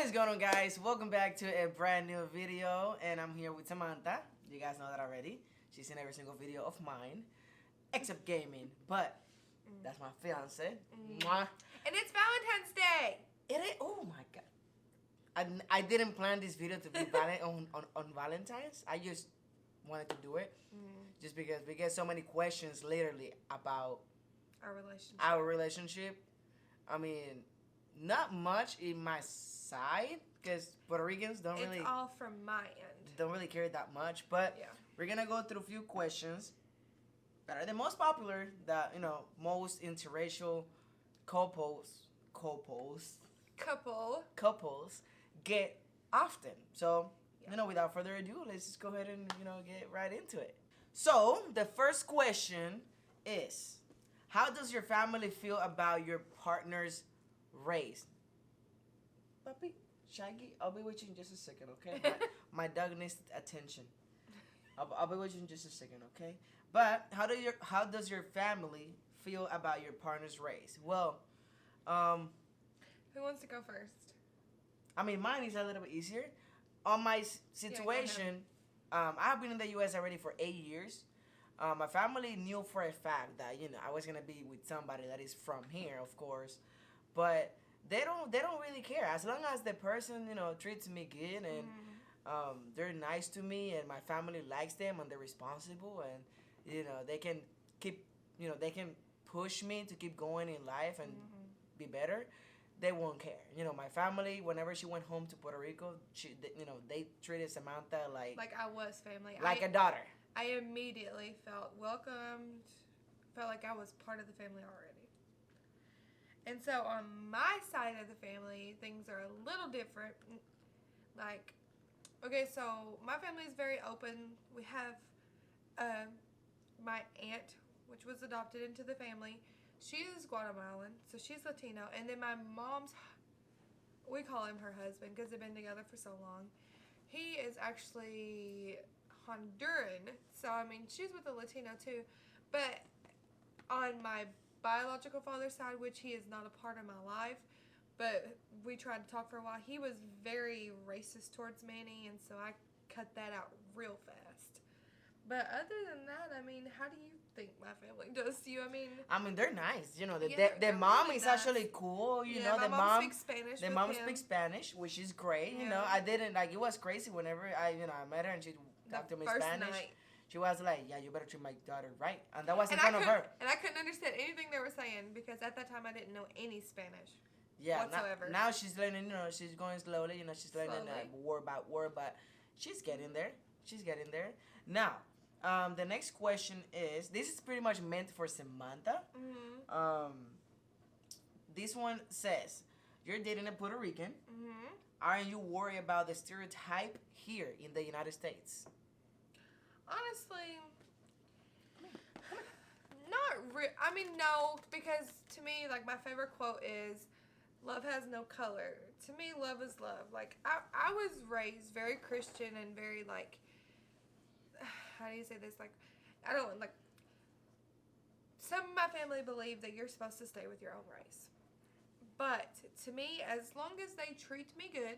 is going on, guys? Welcome back to a brand new video, and I'm here with Samantha. You guys know that already. She's in every single video of mine, except gaming, but that's my fiance. Mwah. And it's Valentine's Day. It is. Oh my god! I didn't plan this video to be on Valentine's. I just wanted to do it, just because we get so many questions lately about Our relationship. our relationship. I mean, not much in my side because Puerto Ricans don't It's all from my end. care that much, but Yeah. we're gonna go through a few questions that are the most popular that most interracial couples Couple. get often. So Yeah. without further ado, let's just go ahead and get right into it. So the first question is, how does your family feel about your partner's race? Puppy, Shaggy, I'll be with you in just a second, okay? My dog needs attention. I'll be with you in just a second, okay? But how does your family feel about your partner's race? Well, Who wants to go first? I mean, mine is a little bit easier. On my situation, I have been in the U.S. already for 8 years. My family knew for a fact that I was gonna be with somebody that is from here, of course, but they don't really care as long as the person treats me good and they're nice to me and my family likes them and they're responsible and they can keep they can push me to keep going in life and be better. They won't care. My family, whenever she went home to Puerto Rico, they treated Samantha Like I was family. like a daughter. I immediately felt welcomed, felt like I was part of the family already. And so on my side of the family, things are a little different. Like, okay, so my family is very open. We have my aunt, which was adopted into the family. She's Guatemalan, so she's Latino. And then my mom's, we call him her husband because they've been together for so long. He is actually Honduran, so I mean she's with a Latino too, but on my biological father's side, which he is not a part of my life, but we tried to talk for a while, he was very racist towards Manny, and so I cut that out real fast. But other than that, I mean, how do you think my family does to you? I mean, they're nice. they're The mom really is nice. actually cool. My mom speaks Spanish. The with mom him. speaks Spanish, which is great. Yeah. I didn't it was crazy whenever I met her and she talked to me first Spanish. night. She was like, "Yeah, you better treat my daughter right," and that was in And front of her. And I couldn't understand anything they were saying because at that time I didn't know any Spanish. Yeah, whatsoever. now she's learning. She's going slowly. She's learning Slowly. word by word, but she's getting there. She's getting there. Now, the next question is, this is pretty much meant for Samantha. This one says, you're dating a Puerto Rican. Aren't you worried about the stereotype here in the United States? Honestly, I mean, no, because to me, like, my favorite quote is, love has no color. To me, love is love. Like, I was raised very Christian and very, like, how do you say this? Like, I don't, like, some of my family believe that you're supposed to stay with your own race. But to me, as long as they treat me good,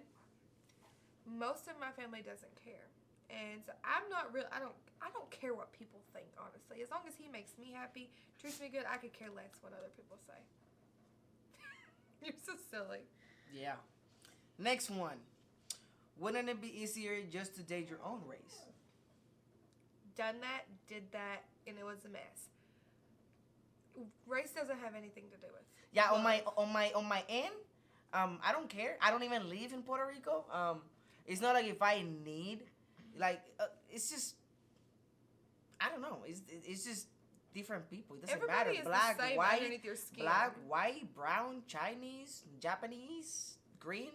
most of my family doesn't care. And so I don't care what people think, honestly. As long as he makes me happy, treats me good, I could care less what other people say. You're so silly. Yeah. Next one. Wouldn't it be easier just to date your own race? Done that, did that, and it was a mess. Race doesn't have anything to do with. Yeah, on my end, I don't care. I don't even live in Puerto Rico. It's not like if I need, it's just, I don't know. It's just different people. It doesn't Everybody matter. is Black, the same white, underneath your skin. black, white, brown, Chinese, Japanese, green,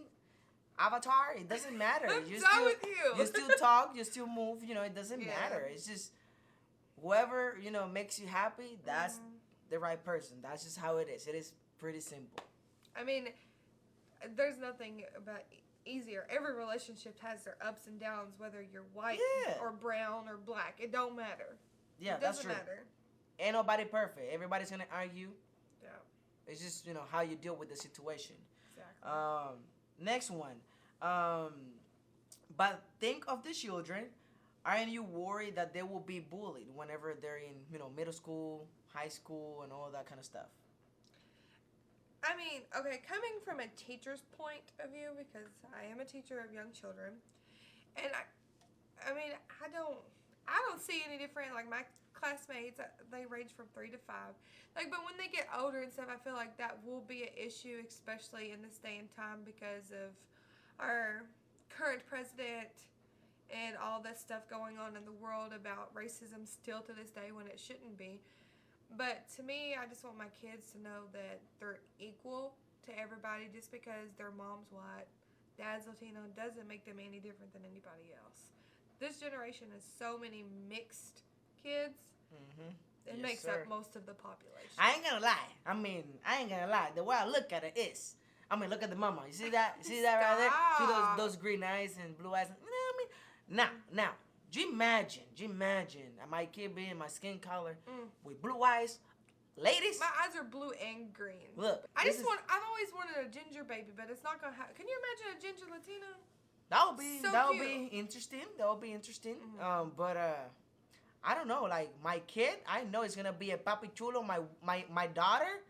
avatar. It doesn't matter. I'm done with you. You still talk. You still move. It doesn't Yeah. matter. It's just whoever makes you happy. That's the right person. That's just how it is. It is pretty simple. I mean, there's nothing about easier. Every relationship has their ups and downs, whether you're white or brown or black. It don't matter. Yeah, it that's doesn't true. matter. Ain't nobody perfect. Everybody's gonna argue. Yeah. It's just how you deal with the situation. Exactly. Next one. Um, but think of the children. Aren't you worried that they will be bullied whenever they're in, middle school, high school, and all that kind of stuff? I mean, okay, coming from a teacher's point of view, because I am a teacher of young children, and I mean, I don't see any different. Like my classmates, they range from 3 to 5. Like, but when they get older and stuff, I feel like that will be an issue, especially in this day and time because of our current president and all this stuff going on in the world about racism still to this day when it shouldn't be. But to me, I just want my kids to know that they're equal to everybody. Just because their mom's white, dad's Latino, doesn't make them any different than anybody else. This generation has so many mixed kids. Mm-hmm. It Yes, makes sir. up most of the population. I ain't gonna lie. I ain't gonna lie. The way I look at it is, look at the mama. You see that? You see that right there? See Stop. those green eyes and blue eyes? You know what I mean? Now, do you imagine my kid being my skin color with blue eyes? Ladies, My eyes are blue and green. look. I've this is- always wanted a ginger baby, but it's not gonna happen. Can you imagine a ginger Latino? That would be So be interesting. That would be interesting. Mhm. But I don't know. Like my kid, I know it's gonna be a papi chulo. My daughter,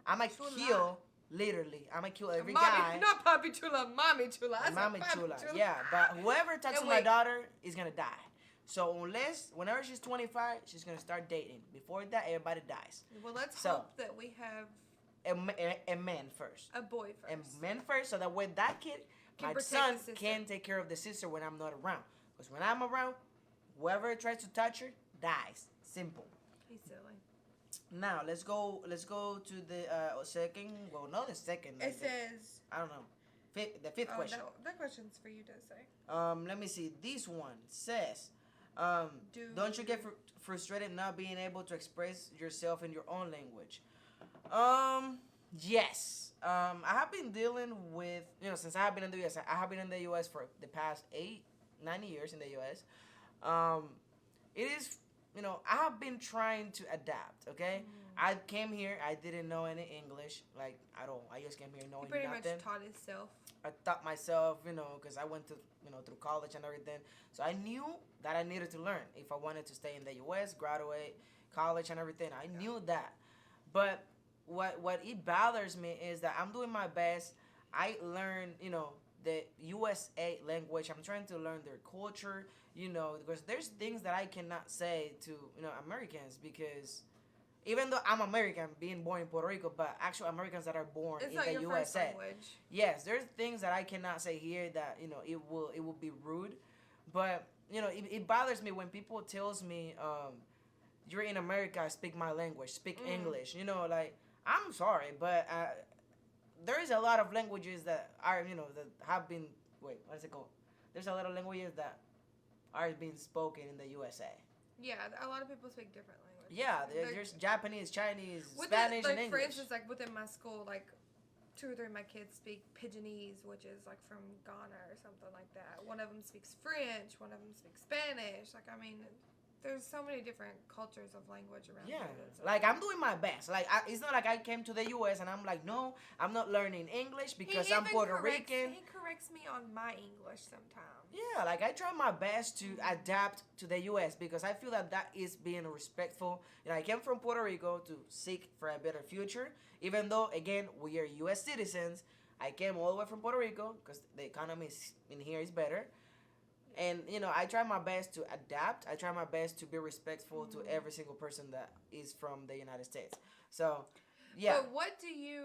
I'ma Chula. kill. Literally, I'ma kill every Mommy, guy. not papi chula, mommy chula. I said Mommy papi chula. Yeah, but whoever talks And to my wait. daughter is gonna die. So whenever she's 25, she's gonna start dating. Before that, everybody dies. Well, let's So- hope that we have A man first. a boy A first. man first, so that when that kid, Can my protect son, the sister. can take care of the sister when I'm not around. Because when I'm around, whoever tries to touch her dies. Simple. He's silly. Now let's go to the second. Well, not the second. It says. I don't know. The fifth Oh, question. no, that question's for you to say. Let me see. This one says, don't you get frustrated not being able to express yourself in your own language? Yes. I have been dealing with, since I have been in the U.S. I have been in the U.S. for the past 9 years in the U.S. It is, I have been trying to adapt, okay? I came here, I didn't know any English, like, at all. I just came here He knowing pretty nothing. much taught himself. I taught myself, because I went to, through college and everything. So I knew that I needed to learn if I wanted to stay in the U.S., graduate, college and everything. I knew that. But what it bothers me is that I'm doing my best. I learn, the USA language. I'm trying to learn their culture, because there's things that I cannot say to, Americans because even though I'm American, being born in Puerto Rico, but actual Americans that are born It's in not the your USA. first language. Yes, there's things that I cannot say here that it will be rude, but it bothers me when people tells me you're in America, speak my language, speak English. Like I'm sorry, but there is a lot of languages that are that have been what is it called? There's a lot of languages that are being spoken in the USA. Yeah, a lot of people speak different languages. Yeah, there's Japanese, Chinese, Spanish, and like, for English. instance, like within my school, like 2 or 3 of my kids speak Pidginese, which is like from Ghana or something like that. One of them speaks French. One of them speaks Spanish. Like, I mean, there's so many different cultures of language around Yeah, here. So. like I'm doing my best. Like it's not like I came to the U.S. and I'm like, no, I'm not learning English because I'm Puerto Rican. He corrects me on my English sometimes. Yeah, like I try my best to adapt to the U.S. because I feel that is being respectful. I came from Puerto Rico to seek for a better future. Even though, again, we are U.S. citizens, I came all the way from Puerto Rico because the economy in here is better. And, I try my best to adapt. I try my best to be respectful to every single person that is from the United States. So, yeah. But what do you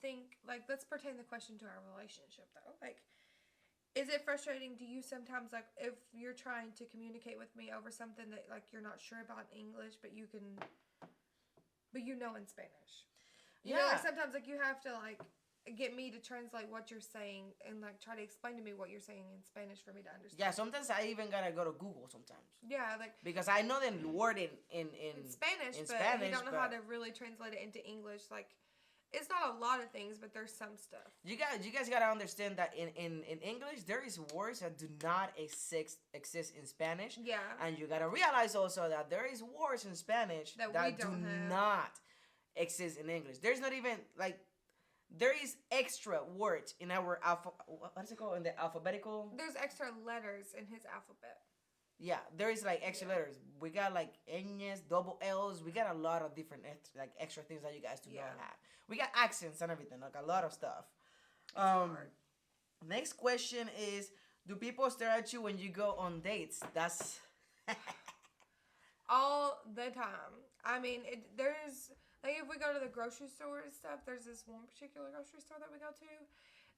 think, like, let's pertain the question to our relationship, though. Like, is it frustrating to you sometimes, like, if you're trying to communicate with me over something that, like, you're not sure about in English, but you know in Spanish? You know, like, sometimes, like, you have to, like, get me to translate what you're saying and, like, try to explain to me what you're saying in Spanish for me to understand. Yeah, sometimes I even gotta go to Google sometimes. Yeah, like... Because I know the word in Spanish, in but Spanish, you don't know how to really translate it into English. Like, it's not a lot of things, but there's some stuff. You guys gotta understand that in English there is words that do not exist in Spanish. Yeah. And you gotta realize also that there is words in Spanish That we that do don't have. not exist in English. There's not even like there is extra words in our what's it called, in the alphabetical. There's extra letters in his alphabet. Yeah, there is like extra letters. We got like N's, double L's. We got a lot of different like extra things that you guys do not have. We got accents and everything, like a lot of stuff. Hard. Next question is: do people stare at you when you go on dates? That's all the time. I mean, there's like if we go to the grocery store and stuff, there's this one particular grocery store that we go to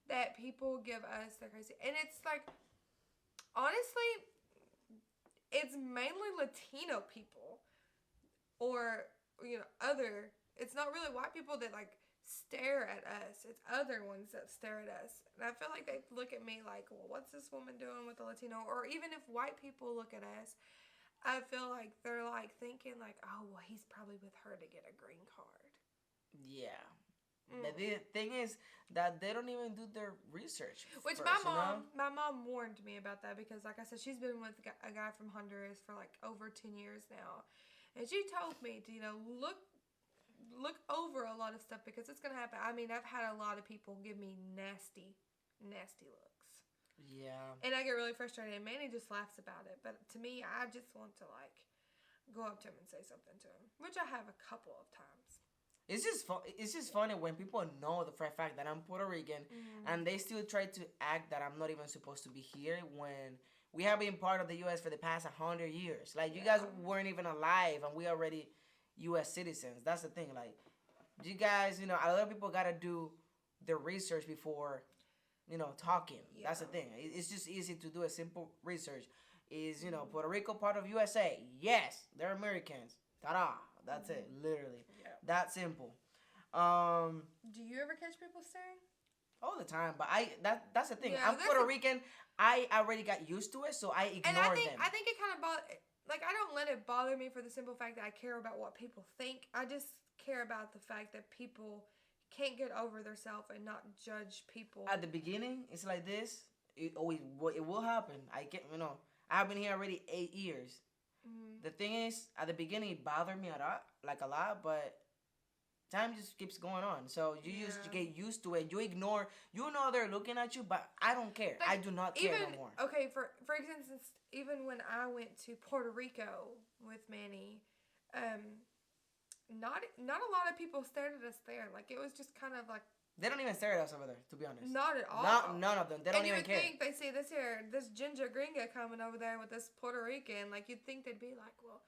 that people give us their crazy, and it's like honestly, it's mainly Latino people or other. It's not really white people that like stare at us. It's other ones that stare at us, and I feel like they look at me like, well, what's this woman doing with a Latino? Or even if white people look at us, I feel like they're like thinking like, oh, well, he's probably with her to get a green card. Yeah. The thing is that they don't even do their research. Which first, my mom warned me about that because, like I said, she's been with a guy from Honduras for like over 10 years now, and she told me to look over a lot of stuff because it's gonna happen. I mean, I've had a lot of people give me nasty looks. Yeah. And I get really frustrated, and Manny just laughs about it. But to me, I just want to like go up to him and say something to him, which I have a couple of times. It's just funny when people know the fact that I'm Puerto Rican, and they still try to act that I'm not even supposed to be here when we have been part of the U.S. for the past 100 years. Like, you guys weren't even alive, and we already U.S. citizens. That's the thing. Like, you guys, a lot of people gotta do their research before, talking. Yeah. That's the thing. It's just easy to do a simple research. Is Puerto Rico part of USA? Yes, they're Americans. Ta-da! That's it. Literally. Yeah. That simple. Do you ever catch people staring? All the time, but that's the thing. Yeah, I'm Puerto Rican. I already got used to it, so I ignore them. I think it kind of like I don't let it bother me for the simple fact that I care about what people think. I just care about the fact that people can't get over themselves and not judge people. At the beginning, it's like this. It will happen. I've been here already 8 years. Mm-hmm. The thing is, at the beginning, it bothered me a lot, but time just keeps going on. So you just get used to it. You ignore. They're looking at you, but I don't care. Like, I do not care no more. Okay, for instance, even when I went to Puerto Rico with Manny, not a lot of people stared at us there. Like, it was just kind of like. They don't even stare at us over there, to be honest. Not at all. None of them. They don't even care. And you would think they see this ginger gringa coming over there with this Puerto Rican. Like, you'd think they'd be like, well,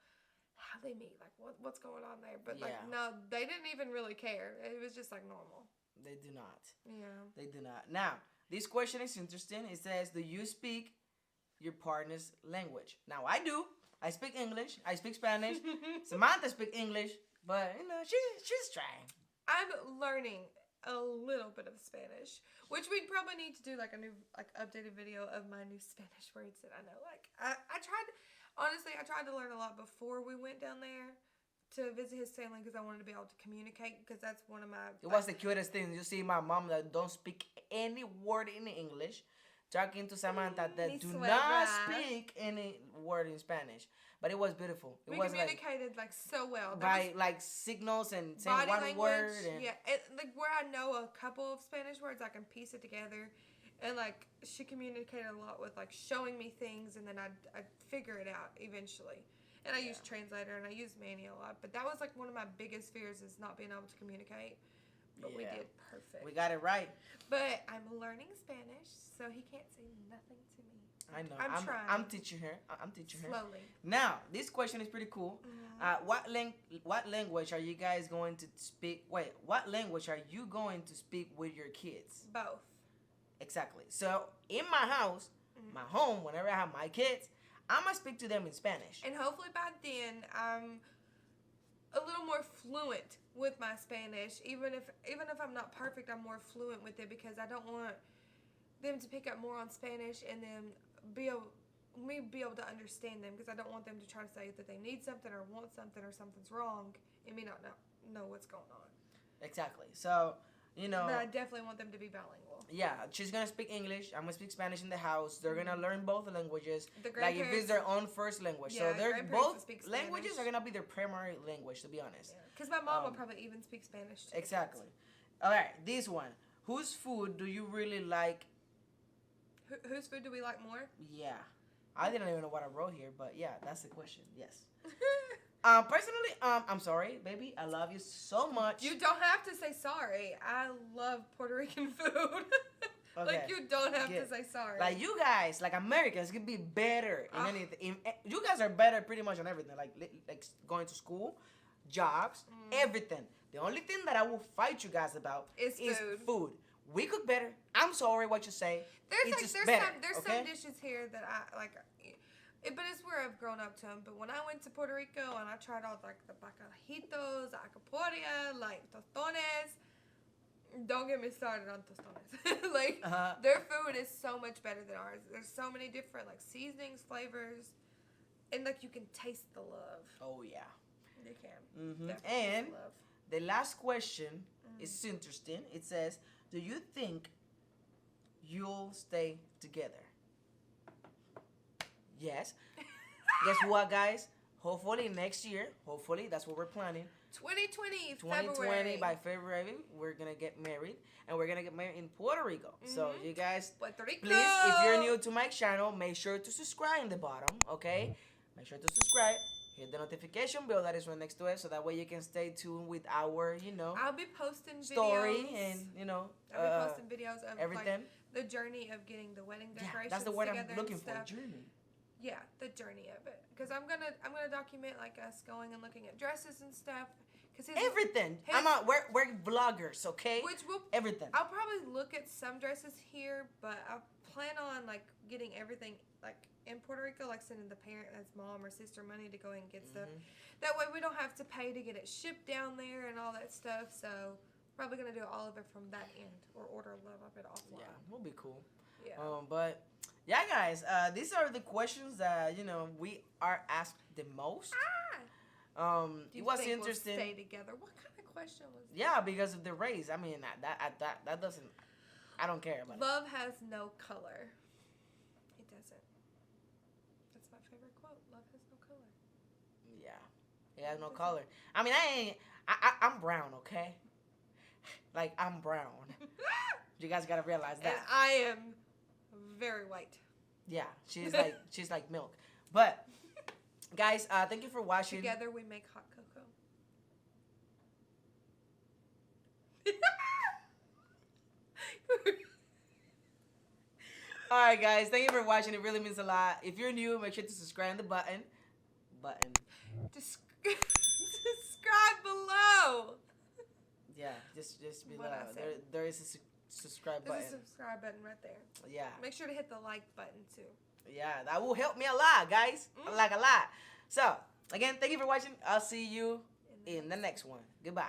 how they meet? Like, what's going on there? But, no, they didn't even really care. It was just, like, normal. They do not. Yeah. They do not. Now, this question is interesting. It says, do you speak your partner's language? Now, I do. I speak English. I speak Spanish. Samantha speaks English. But, she's trying. I'm learning a little bit of Spanish, which we'd probably need to do like a new updated video of my new Spanish words that I know. Like I tried to learn a lot before we went down there to visit his family because I wanted to be able to communicate because that's one of my. It was the cutest thing. You see my mom that don't speak any word in English, talking to Samantha that do not speak any word in Spanish. But it was beautiful. We communicated like so well. By like signals and saying one word. And like where I know a couple of Spanish words, I can piece it together. And like she communicated a lot with like showing me things, and then I'd figure it out eventually. And I use Translator and I use Manny a lot. But that was like one of my biggest fears is not being able to communicate. But we did perfect. We got it right. But I'm learning Spanish, so he can't say nothing to me. I know. I'm trying. I'm teaching her. Slowly. Now, this question is pretty cool. Mm-hmm. What language are you guys going to speak? Wait, what language are you going to speak with your kids? Both. Exactly. So, in my house, my home, whenever I have my kids, I'm going to speak to them in Spanish. And hopefully by then, I'm a little more fluent with my Spanish. Even if I'm not perfect, I'm more fluent with it because I don't want them to pick up more on Spanish and then be able to understand them because I don't want them to try to say that they need something or want something or something's wrong and me not know what's going on. Exactly. So, But I definitely want them to be bilingual. Yeah, she's going to speak English. I'm going to speak Spanish in the house. They're going to learn both languages. Like if it's their own first language. Yeah, so they're both languages are going to be their primary language, to be honest. Because my mom will probably even speak Spanish too. Exactly. All right, this one. Whose food do you really like? Whose food do we like more? Yeah. I didn't even know what I wrote here, but yeah, that's the question. Yes. Personally, I'm sorry, baby. I love you so much. You don't have to say sorry. I love Puerto Rican food. Okay. Like, you don't have Good. to say sorry. Like, you guys, like Americans, can be better in Ah. anything. You guys are better pretty much on everything. Like going to school, jobs, everything. The only thing that I will fight you guys about Is food. We cook better. I'm sorry what you say. There's better, some dishes here that I like, but it's where I've grown up to them. But when I went to Puerto Rico and I tried all like the bacalajitos, acaporia, like tostones. Don't get me started on tostones. Like, their food is so much better than ours. There's so many different like seasonings, flavors, and like you can taste the love. Oh yeah. You can. Mm-hmm. Definitely And taste the love. the last question is interesting. It says, do you think you'll stay together? Yes. Guess what, guys? Hopefully next year. Hopefully, that's what we're planning. 2020, 2020 February. by February, we're gonna get married, and we're gonna get married in Puerto Rico. So you guys, Puerto Rico. please, if you're new to my channel, make sure to subscribe in the bottom. Okay, make sure to subscribe. Hit the notification bell that is right next to it, so that way you can stay tuned with our, I'll be posting story videos. and I'll be posting videos of everything. like, the journey of getting the wedding decorations Yeah, that's the word I'm together looking and for. stuff. Journey. Yeah, the journey of it. Because I'm gonna document like us going and looking at dresses and stuff. Cause Everything. We're vloggers, okay? Which will everything. I'll probably look at some dresses here, but I plan on like getting everything like in Puerto Rico, like sending the parent as mom or sister money to go and get stuff. That way we don't have to pay to get it shipped down there and all that stuff. So probably gonna do all of it from that end or order a little of it offline. Yeah, will be cool. Yeah. But yeah, guys, these are the questions that we are asked the most. It was interesting. We'll stay together. What kind of question was that? Yeah, because of the race. I mean, that doesn't. I don't care about Love has no color. It doesn't. That's my favorite quote. Love has no color. it. Yeah, it has no color. I mean, I'm brown, okay? Like, I'm brown. You guys gotta realize that. And I am very white. Yeah, she's like milk. But guys, thank you for watching. Together we make hot cocoa. All right, guys, thank you for watching. It really means a lot. If you're new, make sure to subscribe in the button. Subscribe below. Yeah, just below. What I said. There is a subscribe button. There's a subscribe button right there. Yeah. Make sure to hit the like button too. Yeah, that will help me a lot, guys. Like a lot. So, again, thank you for watching. I'll see you in the next one. Goodbye.